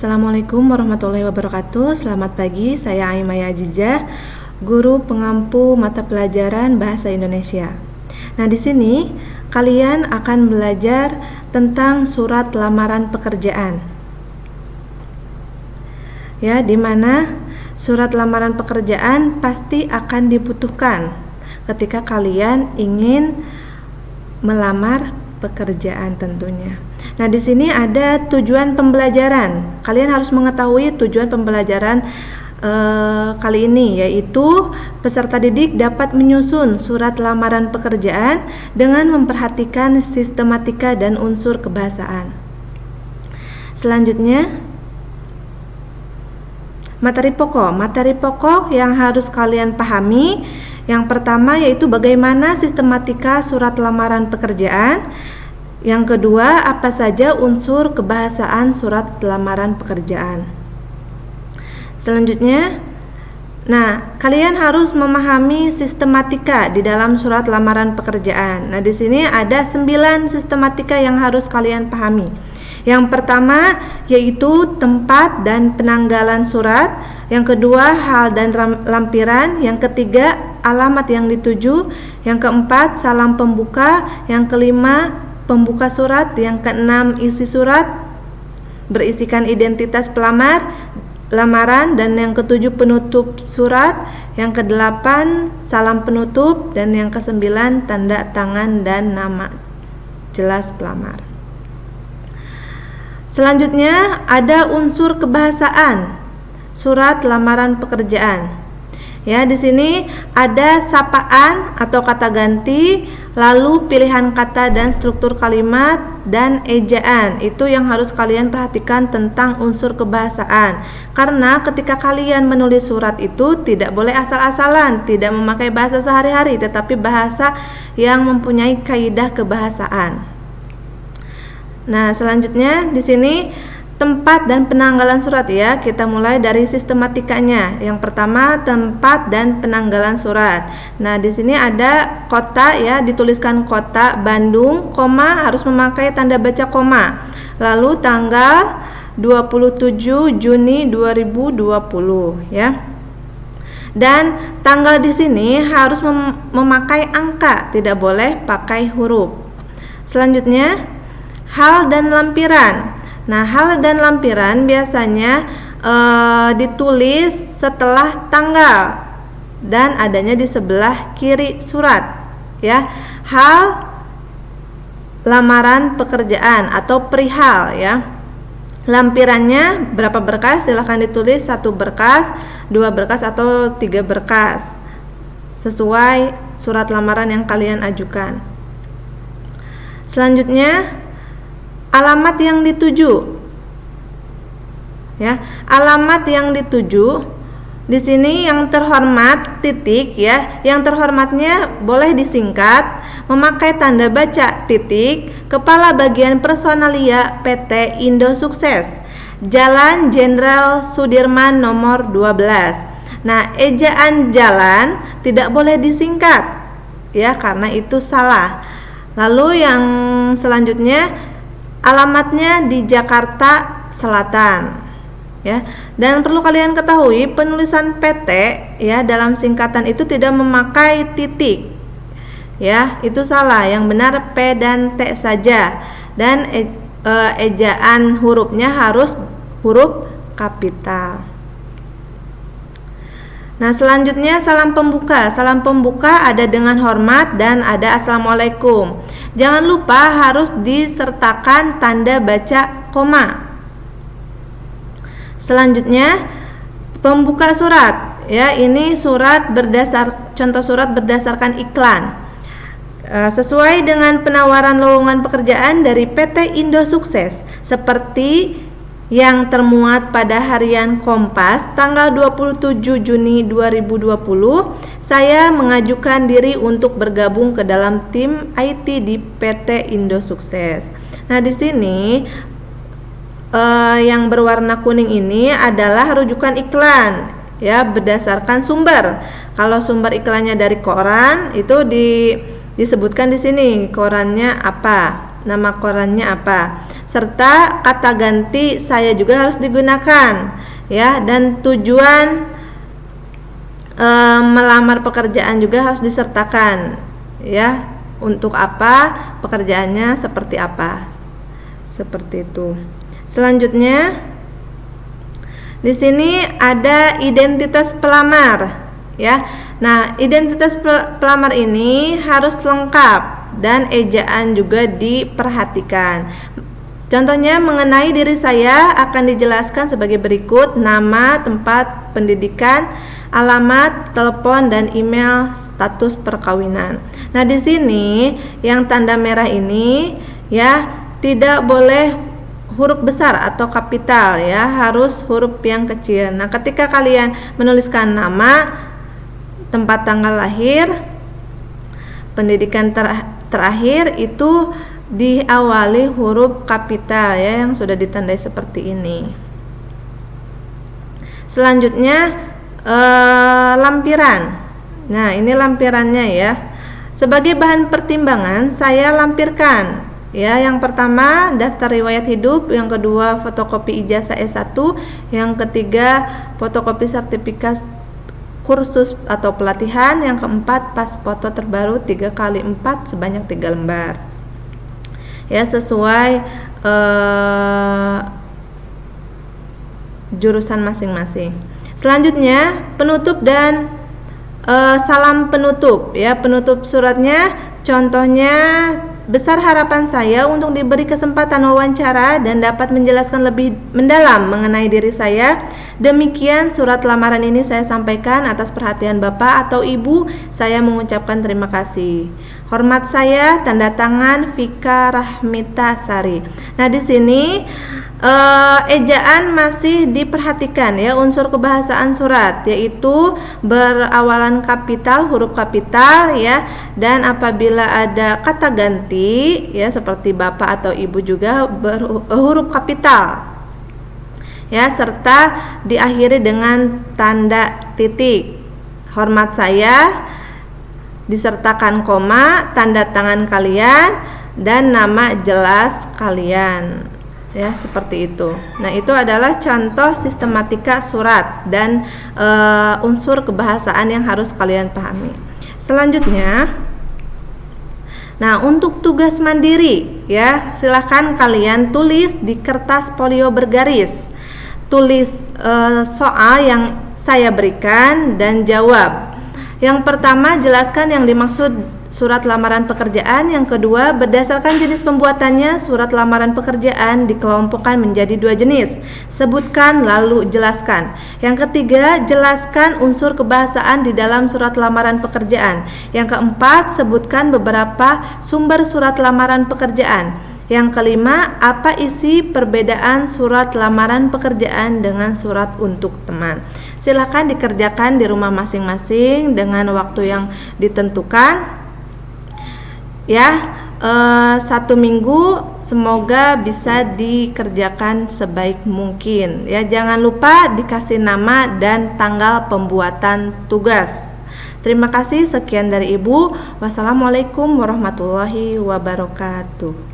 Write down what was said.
Assalamualaikum warahmatullahi wabarakatuh. Selamat pagi, saya Aimaya Ajijah, guru pengampu mata pelajaran Bahasa Indonesia. Nah, di sini kalian akan belajar tentang surat lamaran pekerjaan. Ya, di mana surat lamaran pekerjaan pasti akan dibutuhkan ketika kalian ingin melamar pekerjaan tentunya. Nah, di sini ada tujuan pembelajaran. Kalian harus mengetahui tujuan pembelajaran kali ini, yaitu peserta didik dapat menyusun surat lamaran pekerjaan dengan memperhatikan sistematika dan unsur kebahasaan. Selanjutnya, materi pokok yang harus kalian pahami. Yang pertama yaitu bagaimana sistematika surat lamaran pekerjaan. Yang kedua, apa saja unsur kebahasaan surat lamaran pekerjaan. Selanjutnya, kalian harus memahami sistematika di dalam surat lamaran pekerjaan. Nah, di sini ada 9 sistematika yang harus kalian pahami. Yang pertama yaitu tempat dan penanggalan surat. Yang kedua, hal dan lampiran. Yang ketiga, alamat yang dituju. Yang keempat, salam pembuka. Yang kelima, pembuka surat. Yang keenam, isi surat berisikan identitas pelamar, lamaran. Dan yang ketujuh, penutup surat. Yang kedelapan, salam penutup. Dan yang kesembilan, tanda tangan dan nama jelas pelamar. Selanjutnya ada unsur kebahasaan surat lamaran pekerjaan. Ya, di sini ada sapaan atau kata ganti, lalu pilihan kata dan struktur kalimat, dan ejaan. Itu yang harus kalian perhatikan tentang unsur kebahasaan. Karena ketika kalian menulis surat itu tidak boleh asal-asalan, tidak memakai bahasa sehari-hari, tetapi bahasa yang mempunyai kaidah kebahasaan. Nah, selanjutnya di sini tempat dan penanggalan surat ya. Kita mulai dari sistematikanya. Yang pertama, tempat dan penanggalan surat. Nah, di sini ada kota ya, dituliskan kota Bandung, koma harus memakai tanda baca koma. Lalu tanggal 27 Juni 2020 ya. Dan tanggal di sini harus memakai angka, tidak boleh pakai huruf. Selanjutnya, hal dan lampiran. Nah, hal dan lampiran biasanya ditulis setelah tanggal dan adanya di sebelah kiri surat ya. Hal lamaran pekerjaan atau perihal ya. Lampirannya berapa berkas? Silahkan ditulis 1 berkas, 2 berkas atau 3 berkas sesuai surat lamaran yang kalian ajukan. Selanjutnya, alamat yang dituju. Ya, alamat yang dituju di sini yang terhormat titik ya. Yang terhormatnya boleh disingkat, memakai tanda baca titik, kepala bagian personalia PT Indo Sukses, Jalan Jenderal Sudirman nomor 12. Nah, ejaan jalan tidak boleh disingkat ya, karena itu salah. Lalu yang selanjutnya, alamatnya di Jakarta Selatan ya. Dan perlu kalian ketahui, penulisan PT ya dalam singkatan itu tidak memakai titik ya, itu salah. Yang benar P dan T saja. Dan ejaan hurufnya harus huruf kapital. Nah, selanjutnya salam pembuka. Salam pembuka ada dengan hormat dan ada assalamualaikum. Jangan lupa harus disertakan tanda baca koma. Selanjutnya, pembuka surat. Ya, ini contoh surat berdasarkan iklan. Sesuai dengan penawaran lowongan pekerjaan dari PT Indo Sukses, seperti yang termuat pada harian Kompas tanggal 27 Juni 2020, saya mengajukan diri untuk bergabung ke dalam tim IT di PT Indo Sukses. Nah, di sini yang berwarna kuning ini adalah rujukan iklan ya, berdasarkan sumber. Kalau sumber iklannya dari koran, itu disebutkan di sini korannya apa, nama korannya apa. serta kata ganti saya juga harus digunakan, ya. Dan tujuan melamar pekerjaan juga harus disertakan, ya. Untuk apa, pekerjaannya seperti apa, seperti itu. Selanjutnya di sini ada identitas pelamar, ya. Nah, identitas pelamar ini harus lengkap dan ejaan juga diperhatikan. Contohnya mengenai diri saya akan dijelaskan sebagai berikut: nama, tempat pendidikan, alamat, telepon, dan email, status perkawinan. Nah, di sini yang tanda merah ini, ya, tidak boleh huruf besar atau kapital, ya, harus huruf yang kecil. Nah, ketika kalian menuliskan nama, tempat tanggal lahir, pendidikan terakhir itu diawali huruf kapital, ya, yang sudah ditandai seperti ini. Selanjutnya lampiran. Nah, ini lampirannya, ya. Sebagai bahan pertimbangan saya lampirkan, ya, yang pertama daftar riwayat hidup, yang kedua fotokopi ijazah S1, yang ketiga fotokopi sertifikat kursus atau pelatihan, yang keempat pas foto terbaru 3x4 sebanyak 3 lembar, ya, sesuai jurusan masing-masing. Selanjutnya penutup dan salam penutup, ya. Penutup suratnya contohnya: besar harapan saya untuk diberi kesempatan wawancara dan dapat menjelaskan lebih mendalam mengenai diri saya. Demikian surat lamaran ini saya sampaikan atas perhatian Bapak atau Ibu. Saya mengucapkan terima kasih. Hormat saya, tanda tangan Vika Rahmita Sari. Nah, di sini ejaan masih diperhatikan, ya, unsur kebahasaan surat, yaitu berawalan kapital, huruf kapital, ya, dan apabila ada kata ganti, ya, seperti Bapak atau Ibu juga huruf kapital, ya, serta diakhiri dengan tanda titik. Hormat saya disertakan koma, tanda tangan kalian, dan nama jelas kalian, ya, seperti itu. Nah, itu adalah contoh sistematika surat dan unsur kebahasaan yang harus kalian pahami. Selanjutnya, nah, untuk tugas mandiri, ya, silahkan kalian tulis di kertas folio bergaris, tulis soal yang saya berikan dan jawab. Yang pertama, jelaskan yang dimaksud surat lamaran pekerjaan. Yang kedua, berdasarkan jenis pembuatannya, surat lamaran pekerjaan dikelompokkan menjadi 2 jenis. Sebutkan lalu jelaskan. Yang ketiga, jelaskan unsur kebahasaan di dalam surat lamaran pekerjaan. Yang keempat, sebutkan beberapa sumber surat lamaran pekerjaan. Yang kelima, apa isi perbedaan surat lamaran pekerjaan dengan surat untuk teman. Silakan dikerjakan di rumah masing-masing dengan waktu yang ditentukan, ya. 1 minggu semoga bisa dikerjakan sebaik mungkin, ya. Jangan lupa dikasih nama dan tanggal pembuatan tugas. Terima kasih, sekian dari Ibu. Wassalamualaikum warahmatullahi wabarakatuh.